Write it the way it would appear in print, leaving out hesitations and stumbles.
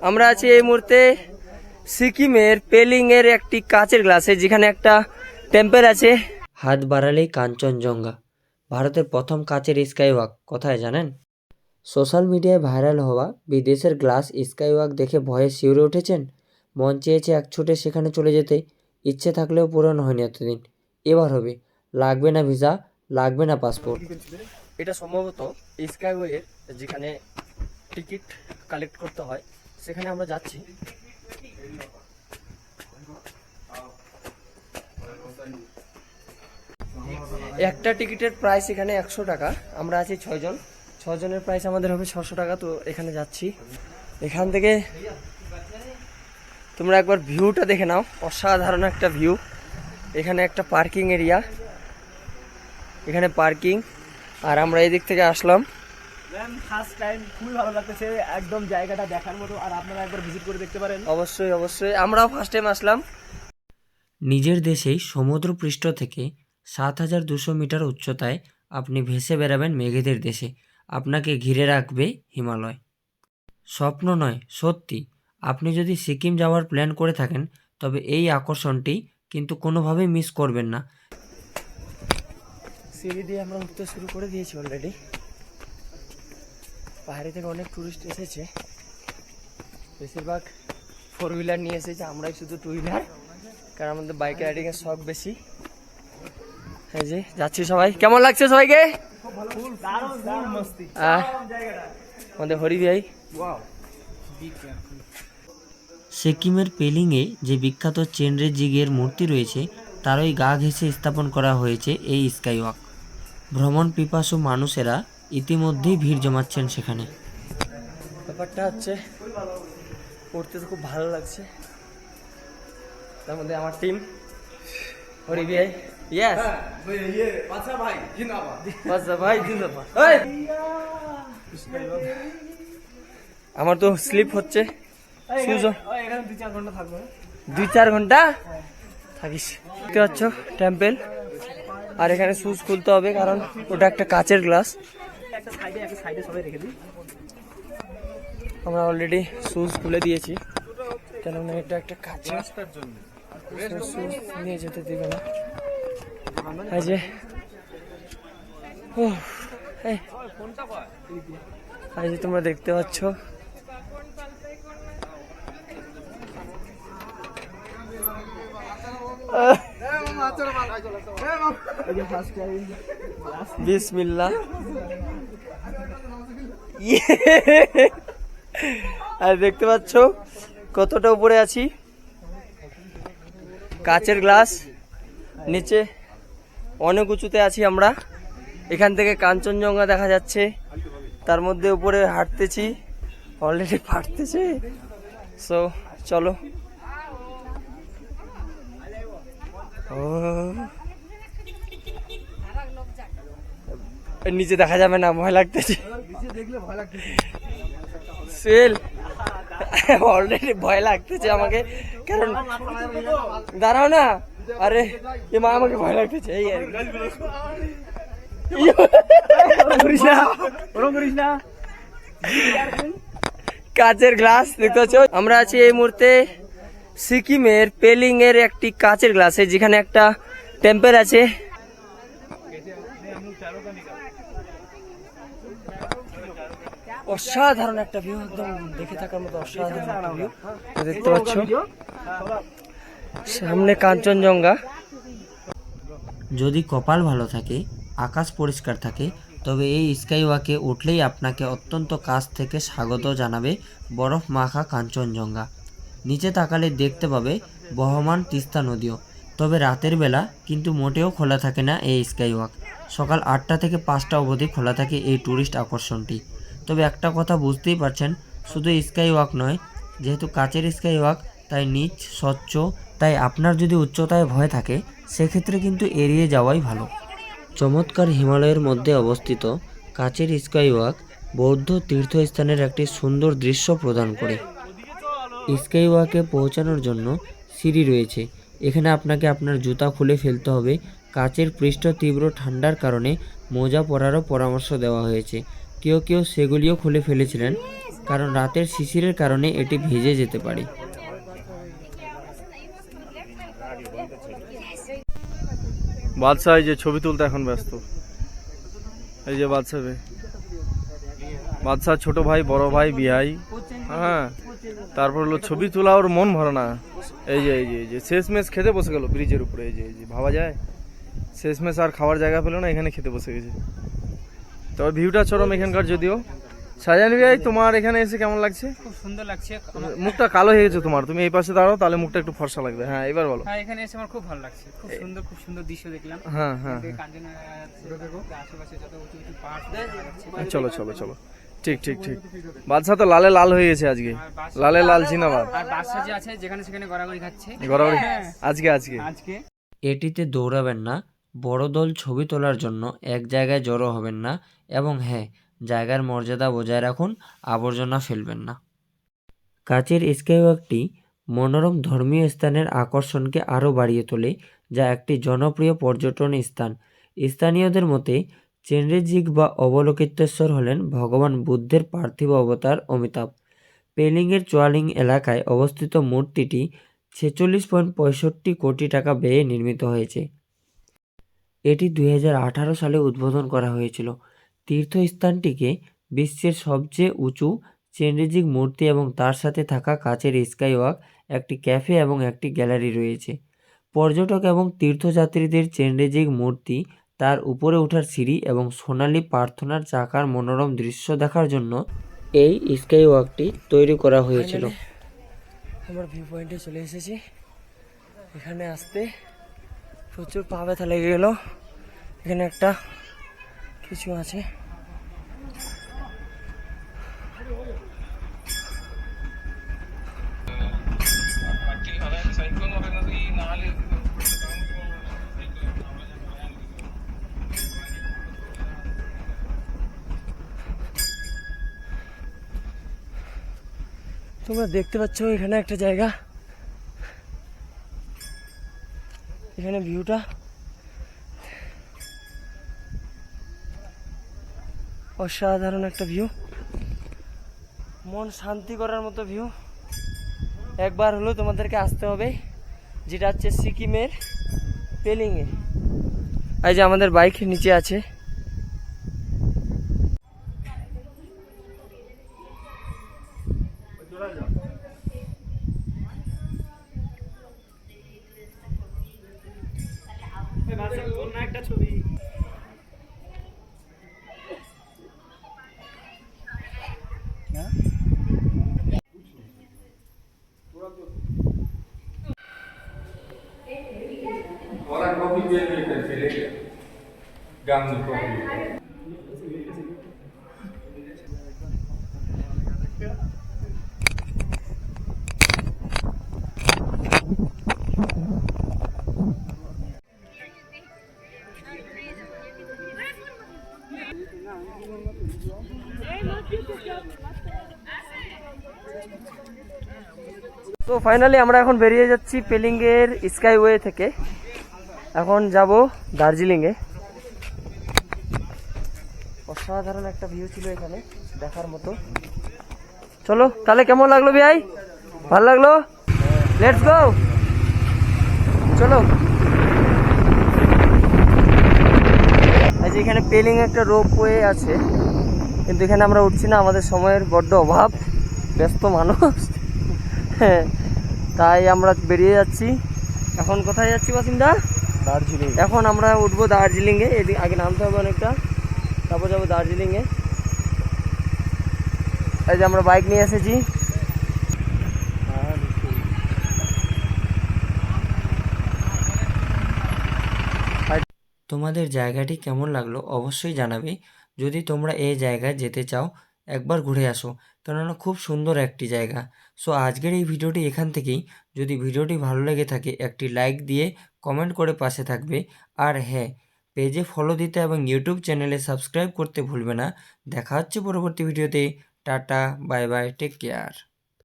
আমরা আছি এই মুহূর্তে সিকিমের পেলিং এর একটি কাচের গ্লাসে, যেখানে একটা টেম্পল আছে। হাত বাড়ালেই কাঞ্চনজঙ্ঘা, ভারতের প্রথম কাচের স্কাইওয়াক কোথায় জানেন? সোশ্যাল মিডিয়ায় ভাইরাল হওয়া বিদেশের গ্লাস স্কাইওয়াক দেখে ভয়ে শিউরে উঠেছেন। মন চেয়েছে এক ছুটে সেখানে চলে যেতে, ইচ্ছে থাকলেও পূরণ হয়নি এতদিন। এবার হবে, লাগবে না ভিসা, লাগবে না পাসপোর্ট। এটা সম্ভবত স্কাইওয়ের যেখানে টিকিট কালেক্ট করতে হয়, সেখানে আমরা যাচ্ছি। একটা টিকিটের প্রাইস এখানে 100 টাকা। আমরা আছি 6 জন, 6 জনের প্রাইস আমাদের হবে 600 টাকা। তো এখানে যাচ্ছি। এখান থেকে তোমরা একবার ভিউটা দেখে নাও, অসাধারণ একটা ভিউ। এখানে একটা পার্কিং এরিয়া, এখানে পার্কিং, আর আমরা এই দিক থেকে আসলাম। ফার্স্ট টাইম, খুবই ভালো লাগতেছে, একদম জায়গাটা দেখার মতো। আর আপনারা একবার ভিজিট করে দেখতে পারেন। অবশ্যই অবশ্যই, আমরাও ফার্স্ট টাইম আসলাম। নিজের দেশেই সমুদ্রপৃষ্ঠ থেকে 7200 মিটার উচ্চতায় আপনি ভেসে বেড়াবেন মেঘেদের দেশে। আপনাকে ঘিরে রাখবে হিমালয়। স্বপ্ন নয়, সত্যি। আপনি যদি সিকিম যাওয়ার প্ল্যান করে থাকেন, তবে এই আকর্ষণটি কিন্তু কোনোভাবেই মিস করবেন না। সিঁড়ি দিয়ে আমরা উঠতে শুরু করে দিয়েছি অলরেডি। পাহাড়ি থেকে অনেক টুরিস্ট এসেছে, বেশিরভাগ 4 হুইলার নিয়ে এসেছে, আমরাই শুধু 2 হুইলার, কারণ আমাদের বাইক রাইডিং এর শখ বেশি। এই যে যাচ্ছি সবাই। কেমন লাগছে সবাইকে? আমাদের হরি ভাই। সিকিমের পেলিংয়ে যে বিখ্যাত চেনরে জিগের মূর্তি রয়েছে, তারই গা ঘেঁষে স্থাপন করা হয়েছে এই স্কাইওয়াক। ভ্রমণ পিপাসু মানুষেরা ইতিমধ্যেই ভিড় জমাচ্ছেন সেখানে। ব্যাপারটা হচ্ছে, পড়তে তো খুব ভালো লাগছে। তার মধ্যে আমার টিম হরি ভাই, ইয়েস বাদশা ভাই জিন্দাবাদ, বাদশা ভাই জিন্দাবাদ। আমার তো স্লিপ হচ্ছে। 2-4 ঘন্টা থাকিস। দেখতে পাচ্ছ টেম্পল, আর এখানে শুজ খুলতে হবে কারণ ওটা একটা কাচের গ্লাস। আমরা অলরেডি শুজ খুলে দিয়েছি, কেননা এটা একটা কাচের জন্য শুজ নিয়ে যেতে দিবে না। এই যে এই যে তোমরা দেখতে পাচ্ছ, বিসমিল্লাহ। আর দেখতে পাচ্ছ কতটা উপরে আছি। কাচের গ্লাস, নিচে অনেক উঁচুতে আছি আমরা। এখান থেকে কাঞ্চনজঙ্ঘা দেখা যাচ্ছে, তার মধ্যে উপরে হাঁটতেছি, অলরেডি ফাটতেছে। সো চলো। নিচে দেখা যাবে না, ভয় লাগতেছে। সেল অলরেডি ভয় লাগতেছে আমাকে, কারণ দাঁড়াও না, আরে এ মা, আমাকে ভয় লাগতেছে। এই আর কাচের গ্লাস দেখতে পাচ্ছ। আমরা আছি এই মুহূর্তে সিকিমের পেলিং এর একটি কাচের গ্লাসে, যেখানে একটা টেম্পল আছে। অসাধারণ একটা ভিউ, একদম দেখে থাকার মতো অসাধারণ ভিউ দেখতে পাচ্ছ। সামনে কাঞ্চনজঙ্ঘা। যদি কপাল ভালো থাকে, আকাশ পরিষ্কার থাকে, তবে এই স্কাইওয়াকে উঠলেই আপনাকে অত্যন্ত কাছ থেকে স্বাগত জানাবে বরফ মাখা কাঞ্চনজঙ্ঘা। নিচে তাকালে দেখতে পাবে বহমান তিস্তা নদীও। তবে রাতের বেলা কিন্তু মোটেও খোলা থাকে না এই স্কাইওয়াক। সকাল 8টা থেকে 5টা অবধি খোলা থাকে এই ট্যুরিস্ট আকর্ষণটি। তবে একটা কথা বুঝতেই পারছেন, শুধু স্কাইওয়াক নয়, যেহেতু কাচের স্কাইওয়াক তাই নিচ স্বচ্ছ, তাই আপনার যদি উচ্চতায় ভয় থাকে, সেক্ষেত্রে কিন্তু এড়িয়ে যাওয়াই ভালো। চমৎকার হিমালয়ের মধ্যে অবস্থিত কাচের স্কাইওয়াক বৌদ্ধ তীর্থস্থানের একটি সুন্দর দৃশ্য প্রদান করে। স্কাইওয়াকে পৌঁছানোর জন্য সিঁড়ি রয়েছে। এখানে আপনাকে আপনার জুতা খুলে ফেলতে হবে। কাচের পৃষ্ঠ তীব্র ঠান্ডার কারণে মোজা পরারও পরামর্শ দেওয়া হয়েছে। কেউ কেউ সেগুলিও খুলে ফেলেছিলেন, কারণ রাতের শিশিরের কারণে এটি ভিজে যেতে পারে। বাদশাহ এই যে ছবি তুলতে এখন ব্যস্ত। এই যে বাদশাহ বাদশাহ ছোট ভাই বড় ভাই বিহাই, হ্যাঁ, তারপর হলো ছবি তোলা, ওর মন ভরে না। এই যে শেষমেশ খেতে বসে গেল ব্রিজের উপরে। এই যে ভাবা যায়, শেষমেশ আর খাওয়ার জায়গা পেলো না, এখানে খেতে বসে গেছে। তবে ভিউটা চরম এখানকার। যদিও সাজানি ভাই, তোমার এখানে এসে কেমন লাগছে? খুব সুন্দর লাগছে। মুখটা কালো হয়ে গেছে তোমার, তুমি এই পাশে দাঁড়াও, তাহলে মুখটা একটু ফর্সা লাগবে। হ্যাঁ, এবার বলো। হ্যাঁ, এখানে এসে আমার খুব ভালো লাগছে। খুব সুন্দর দৃশ্য দেখলাম। হ্যাঁ হ্যাঁ এদিকে আশেপাশে যত উঁচু উঁচু পাহাড় দেখা যাচ্ছে। হ্যাঁ, চলো চলো চলো, ঠিক ঠিক ঠিক। বাদশা তো লালে লাল হয়ে গেছে আজকে, লালে লাল জিনাবাদ। আর বাদশা যে আছে যেখানে সেখানে গড়াগড়ি খাচ্ছে। গড়াগড়ি আজকে আজকে আজকে এটিতে দৌড়াবেন না, বড় দল ছবি তোলার জন্য এক জায়গায় জড়ো হবেন না, এবং হ্যাঁ, জায়গার মর্যাদা বজায় রাখুন, আবর্জনা ফেলবেন না। কাচের স্কাইওয়াকটি মনোরম ধর্মীয় স্থানের আকর্ষণকে আরও বাড়িয়ে তোলে, যা একটি জনপ্রিয় পর্যটন স্থান। স্থানীয়দের মতে চেনরেজিক বা অবলোকিতেশ্বর হলেন ভগবান বুদ্ধের পার্থিব অবতার অমিতাভ। পেলিংয়ের চোয়ালিং এলাকায় অবস্থিত মূর্তিটি 46.65 কোটি টাকা ব্যয়ে নির্মিত হয়েছে। এটি 2018 সালে উদ্বোধন করা হয়েছিল। তীর্থস্থানটিকে বিশ্বের সবচেয়ে উঁচু চেনরেজিক মূর্তি এবং তার সাথে থাকা কাচের স্কাইওয়াক, একটি ক্যাফে এবং একটি গ্যালারি রয়েছে। পর্যটক এবং তীর্থযাত্রীদের চেনরেজিক মূর্তি, তার উপরে ওঠার সিঁড়ি এবং সোনালী প্রার্থনার চাকার মনোরম দৃশ্য দেখার জন্য এই স্কাইওয়াকটি তৈরি করা হয়েছিল। আমরা ভিউ পয়েন্টে চলে এসেছি। এখানে আসতে প্রচুর পা ব্যথা লেগে গেল। এখানে একটা কিছু আছে। তোমরা দেখতে পাচ্ছ এখানে একটা জায়গা, এখানে ভিউটা অসাধারণ একটা ভিউ, মন শান্তি করার মতো ভিউ। একবার হলো তোমাদেরকে আসতে হবে, যেটা হচ্ছে সিকিমের পেলিংয়ে। এই যে আমাদের বাইক নিচে আছে। Ora कॉफी दे देते थे गांव में कॉफी তো ফাইনালি আমরা এখন বেরিয়ে যাচ্ছি পেলিংয়ের স্কাইওয়ে থেকে। এখন যাব দার্জিলিংয়ে। অসাধারণ একটা ভিউ ছিল এখানে দেখার মতো। চলো তাহলে, কেমন লাগলো ভাই? ভালো লাগলো? লেটস গো, চলো। এই যে এখানে পেলিং একটা রোপওয়ে আছে, কিন্তু এখানে আমরা উঠছি না, আমাদের সময়ের বড্ড অভাব, ব্যস্ত মানুষ। হ্যাঁ, তাই আমরা বেরিয়ে যাচ্ছি। এখন কোথায় যাচ্ছি বাসিন্দা? দার্জিলিং। এখন আমরা উঠবো দার্জিলিংয়ে। আগে নামতে হবে অনেকটা, তারপর যাবো দার্জিলিংয়ে। এই যে আমরা বাইক নিয়ে এসেছি। তোমাদের জায়গাটি কেমন লাগলো অবশ্যই জানাবে। যদি তোমরা এই জায়গায় যেতে চাও, একবার ঘুরে আসো, কেননা খুব সুন্দর একটি জায়গা। সো আজকের এই ভিডিওটি এখান থেকেই। যদি ভিডিওটি ভালো লেগে থাকে একটি লাইক দিয়ে কমেন্ট করে পাশে থাকবে। আর হ্যাঁ, পেজে ফলো দিতে এবং ইউটিউব চ্যানেলে সাবস্ক্রাইব করতে ভুলবে না। দেখা হচ্ছে পরবর্তী ভিডিওতে। Tata, bye bye, take care.